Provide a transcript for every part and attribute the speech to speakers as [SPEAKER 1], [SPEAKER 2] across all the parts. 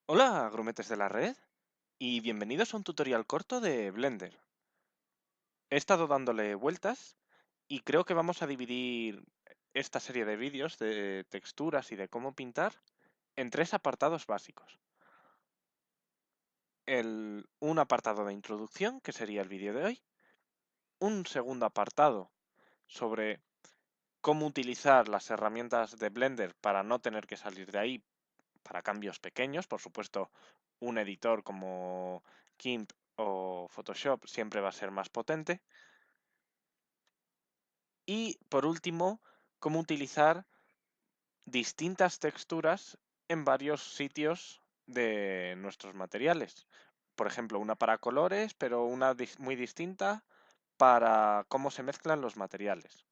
[SPEAKER 1] Hola, grumetes de la red, y bienvenidos a un tutorial corto de Blender. He estado dándole vueltas y creo que vamos a dividir esta serie de vídeos de texturas y de cómo pintar en tres apartados básicos. Un apartado de introducción, que sería el vídeo de hoy. Un segundo apartado sobre cómo utilizar las herramientas de Blender para no tener que salir de ahí para cambios pequeños. Por supuesto, un editor como GIMP o Photoshop siempre va a ser más potente. Y por último, cómo utilizar distintas texturas en varios sitios de nuestros materiales. Por ejemplo, una para colores, pero una muy distinta para cómo se mezclan los materiales.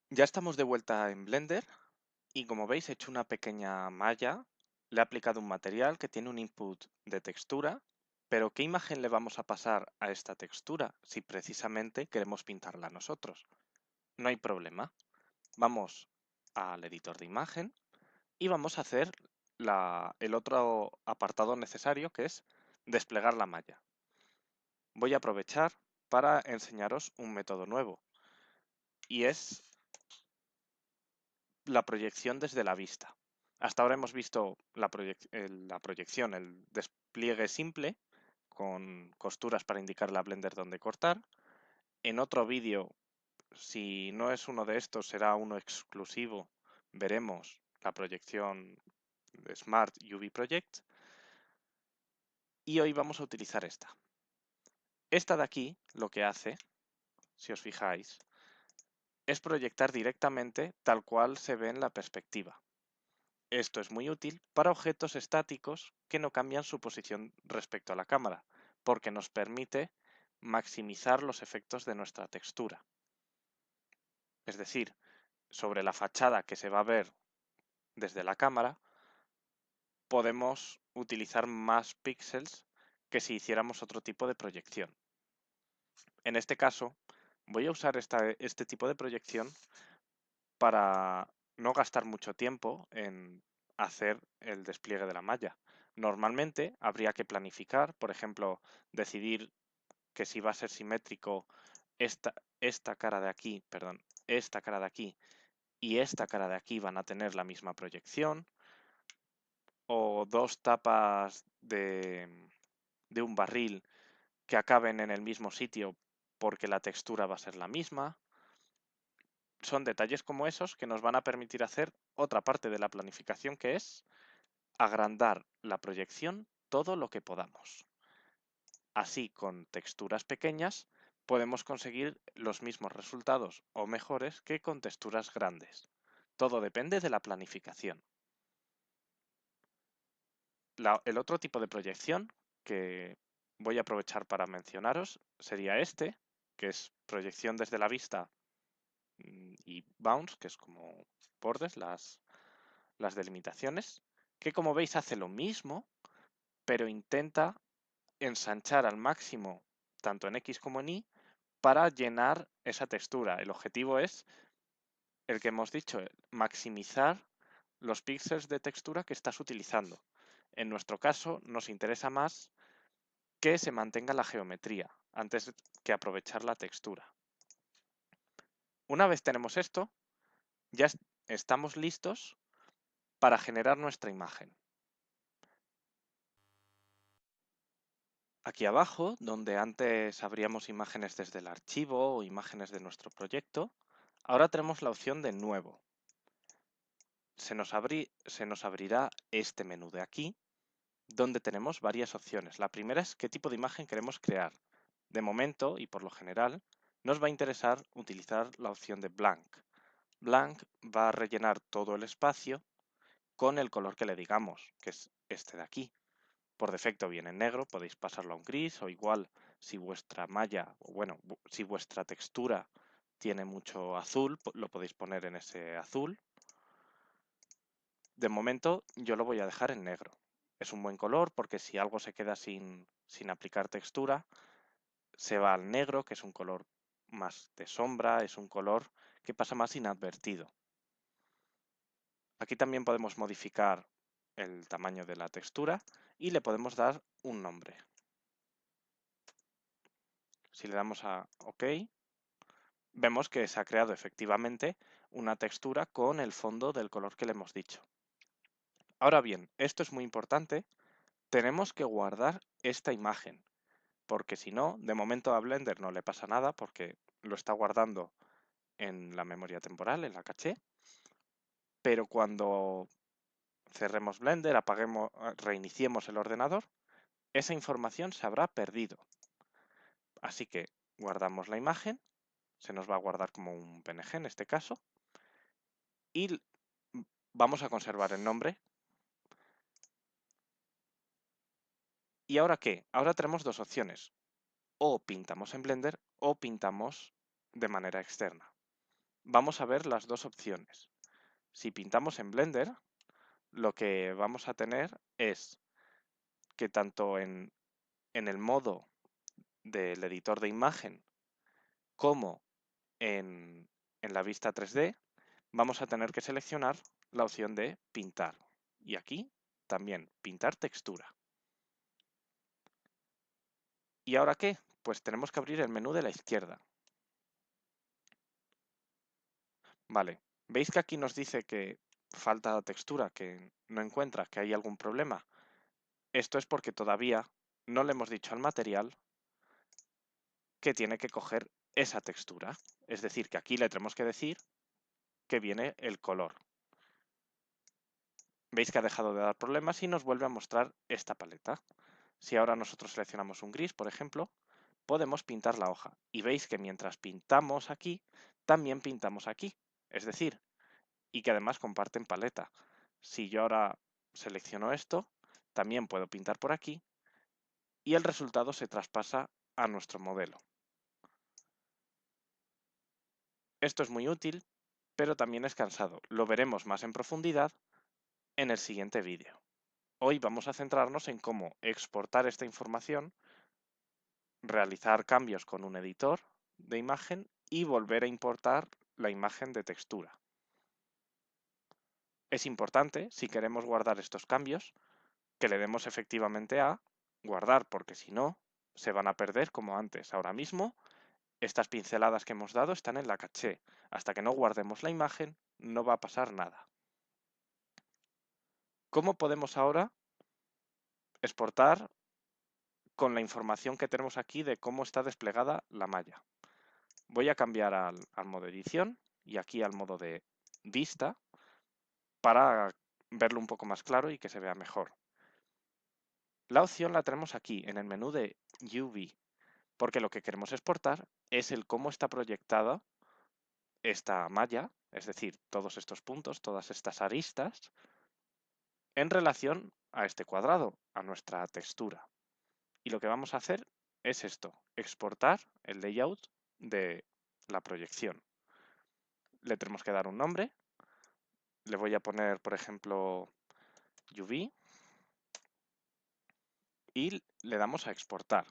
[SPEAKER 1] Ya estamos de vuelta en Blender y como veis he hecho una pequeña malla, le he aplicado un material que tiene un input de textura, pero ¿qué imagen le vamos a pasar a esta textura si precisamente queremos pintarla nosotros? No hay problema. Vamos al editor de imagen y vamos a hacer el otro apartado necesario, que es desplegar la malla. Voy a aprovechar para enseñaros un método nuevo y es la proyección desde la vista. Hasta ahora hemos visto la proyección, el despliegue simple con costuras para indicarle a Blender dónde cortar. En otro vídeo, si no es uno de estos, será uno exclusivo, veremos la proyección de Smart UV Project. Y hoy vamos a utilizar esta. Esta de aquí lo que hace, si os fijáis, es proyectar directamente tal cual se ve en la perspectiva. Esto es muy útil para objetos estáticos que no cambian su posición respecto a la cámara, porque nos permite maximizar los efectos de nuestra textura. Es decir, sobre la fachada que se va a ver desde la cámara, podemos utilizar más píxeles que si hiciéramos otro tipo de proyección. En este caso, voy a usar este tipo de proyección para no gastar mucho tiempo en hacer el despliegue de la malla. Normalmente habría que planificar, por ejemplo, decidir que si va a ser simétrico esta cara de aquí, perdón, esta cara de aquí y esta cara de aquí van a tener la misma proyección, o dos tapas de un barril que acaben en el mismo sitio porque la textura va a ser la misma. Son detalles como esos que nos van a permitir hacer otra parte de la planificación, que es agrandar la proyección todo lo que podamos. Así, con texturas pequeñas, podemos conseguir los mismos resultados o mejores que con texturas grandes. Todo depende de la planificación. El otro tipo de proyección que voy a aprovechar para mencionaros sería este, que es proyección desde la vista y bounce, que es como bordes, las delimitaciones, que como veis hace lo mismo, pero intenta ensanchar al máximo, tanto en X como en Y, para llenar esa textura. El objetivo es el que hemos dicho, maximizar los píxeles de textura que estás utilizando. En nuestro caso, nos interesa más que se mantenga la geometría antes que aprovechar la textura. Una vez tenemos esto, ya estamos listos para generar nuestra imagen. Aquí abajo, donde antes abríamos imágenes desde el archivo o imágenes de nuestro proyecto, ahora tenemos la opción de Nuevo. Se nos abrirá este menú de aquí, donde tenemos varias opciones. La primera es qué tipo de imagen queremos crear. De momento, y por lo general, nos va a interesar utilizar la opción de Blank. Blank va a rellenar todo el espacio con el color que le digamos, que es este de aquí. Por defecto viene en negro, podéis pasarlo a un gris o igual si vuestra malla, o bueno, si vuestra textura tiene mucho azul, lo podéis poner en ese azul. De momento yo lo voy a dejar en negro. Es un buen color porque si algo se queda sin aplicar textura, se va al negro, que es un color más de sombra, es un color que pasa más inadvertido. Aquí también podemos modificar el tamaño de la textura y le podemos dar un nombre. Si le damos a OK, vemos que se ha creado efectivamente una textura con el fondo del color que le hemos dicho. Ahora bien, esto es muy importante, tenemos que guardar esta imagen, porque si no, de momento a Blender no le pasa nada porque lo está guardando en la memoria temporal, en la caché, pero cuando cerremos Blender, apaguemos, reiniciemos el ordenador, esa información se habrá perdido. Así que guardamos la imagen, se nos va a guardar como un PNG en este caso, y vamos a conservar el nombre. ¿Y ahora qué? Ahora tenemos dos opciones. O pintamos en Blender o pintamos de manera externa. Vamos a ver las dos opciones. Si pintamos en Blender, lo que vamos a tener es que tanto en el modo del editor de imagen como en la vista 3D, vamos a tener que seleccionar la opción de pintar. Y aquí también pintar textura. ¿Y ahora qué? Pues tenemos que abrir el menú de la izquierda. Vale, ¿veis que aquí nos dice que falta textura, que no encuentra, que hay algún problema? Esto es porque todavía no le hemos dicho al material que tiene que coger esa textura. Es decir, que aquí le tenemos que decir que viene el color. Veis que ha dejado de dar problemas y nos vuelve a mostrar esta paleta. Si ahora nosotros seleccionamos un gris, por ejemplo, podemos pintar la hoja. Y veis que mientras pintamos aquí, también pintamos aquí. Es decir, y que además comparten paleta. Si yo ahora selecciono esto, también puedo pintar por aquí y el resultado se traspasa a nuestro modelo. Esto es muy útil, pero también es cansado. Lo veremos más en profundidad en el siguiente vídeo. Hoy vamos a centrarnos en cómo exportar esta información, realizar cambios con un editor de imagen y volver a importar la imagen de textura. Es importante, si queremos guardar estos cambios, que le demos efectivamente a guardar, porque si no, se van a perder como antes. Ahora mismo, estas pinceladas que hemos dado están en la caché. Hasta que no guardemos la imagen, no va a pasar nada. ¿Cómo podemos ahora exportar con la información que tenemos aquí de cómo está desplegada la malla? Voy a cambiar al modo edición y aquí al modo de vista para verlo un poco más claro y que se vea mejor. La opción la tenemos aquí en el menú de UV, porque lo que queremos exportar es el cómo está proyectada esta malla, es decir, todos estos puntos, todas estas aristas, en relación a este cuadrado, a nuestra textura. Y lo que vamos a hacer es esto, exportar el layout de la proyección. Le tenemos que dar un nombre, le voy a poner, por ejemplo, UV, y le damos a exportar.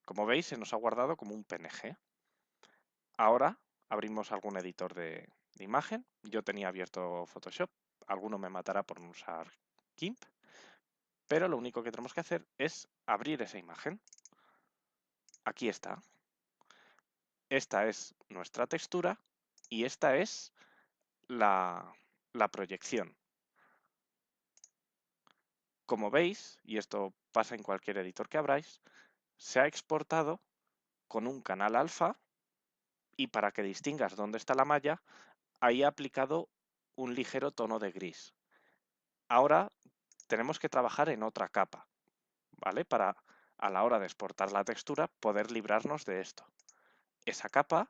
[SPEAKER 1] Como veis, se nos ha guardado como un PNG. Ahora abrimos algún editor de imagen. Yo tenía abierto Photoshop. Alguno me matará por no usar GIMP. Pero lo único que tenemos que hacer es abrir esa imagen. Aquí está. Esta es nuestra textura y esta es la proyección. Como veis, y esto pasa en cualquier editor que abráis, se ha exportado con un canal alfa y para que distingas dónde está la malla, ahí ha aplicado un ligero tono de gris. Ahora tenemos que trabajar en otra capa, ¿vale? Para a la hora de exportar la textura poder librarnos de esto. Esa capa,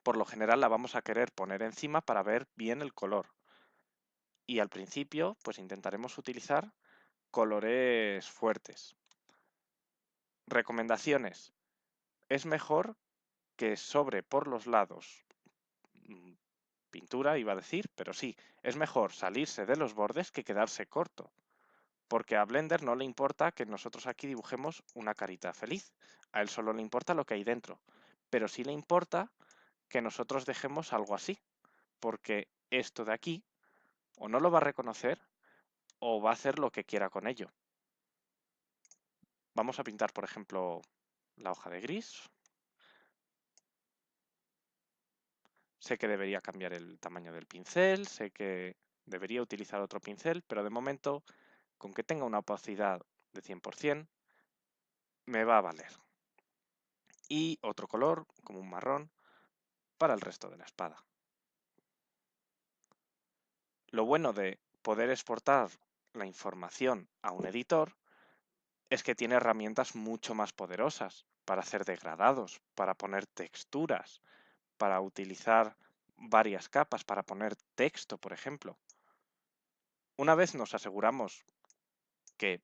[SPEAKER 1] por lo general, la vamos a querer poner encima para ver bien el color. Y al principio, pues intentaremos utilizar colores fuertes. Recomendaciones. Es mejor que sobre por los lados pintura, iba a decir, pero sí, es mejor salirse de los bordes que quedarse corto, porque a Blender no le importa que nosotros aquí dibujemos una carita feliz. A él solo le importa lo que hay dentro. Pero sí le importa que nosotros dejemos algo así, porque esto de aquí o no lo va a reconocer o va a hacer lo que quiera con ello. Vamos a pintar, por ejemplo, la hoja de gris. Sé que debería cambiar el tamaño del pincel, sé que debería utilizar otro pincel, pero de momento, con que tenga una opacidad de 100%, me va a valer. Y otro color, como un marrón, para el resto de la espada. Lo bueno de poder exportar la información a un editor es que tiene herramientas mucho más poderosas para hacer degradados, para poner texturas, para utilizar varias capas, para poner texto, por ejemplo. Una vez nos aseguramos que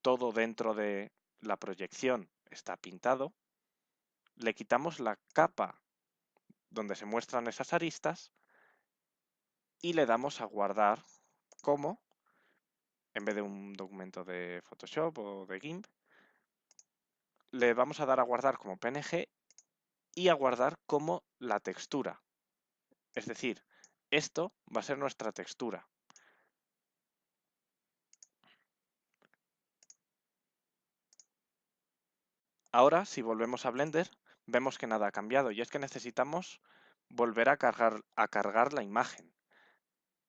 [SPEAKER 1] todo dentro de la proyección está pintado, le quitamos la capa donde se muestran esas aristas y le damos a guardar como, en vez de un documento de Photoshop o de GIMP, le vamos a dar a guardar como PNG y a guardar como la textura. Es decir, esto va a ser nuestra textura. Ahora, si volvemos a Blender, vemos que nada ha cambiado y es que necesitamos volver a cargar la imagen.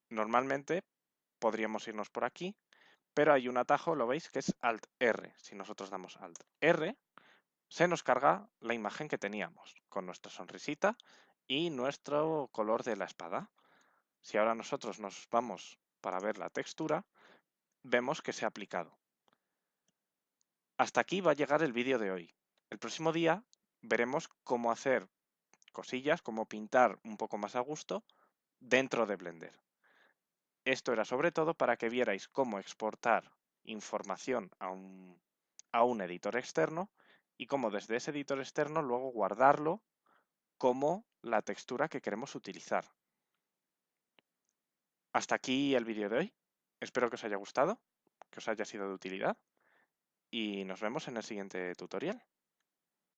[SPEAKER 1] Normalmente podríamos irnos por aquí, pero hay un atajo, lo veis, que es Alt-R. Si nosotros damos Alt-R, se nos carga la imagen que teníamos, con nuestra sonrisita y nuestro color de la espada. Si ahora nosotros nos vamos para ver la textura, vemos que se ha aplicado. Hasta aquí va a llegar el vídeo de hoy. El próximo día veremos cómo hacer cosillas, cómo pintar un poco más a gusto dentro de Blender. Esto era sobre todo para que vierais cómo exportar información a un editor externo y cómo desde ese editor externo luego guardarlo como la textura que queremos utilizar. Hasta aquí el vídeo de hoy. Espero que os haya gustado, que os haya sido de utilidad y nos vemos en el siguiente tutorial.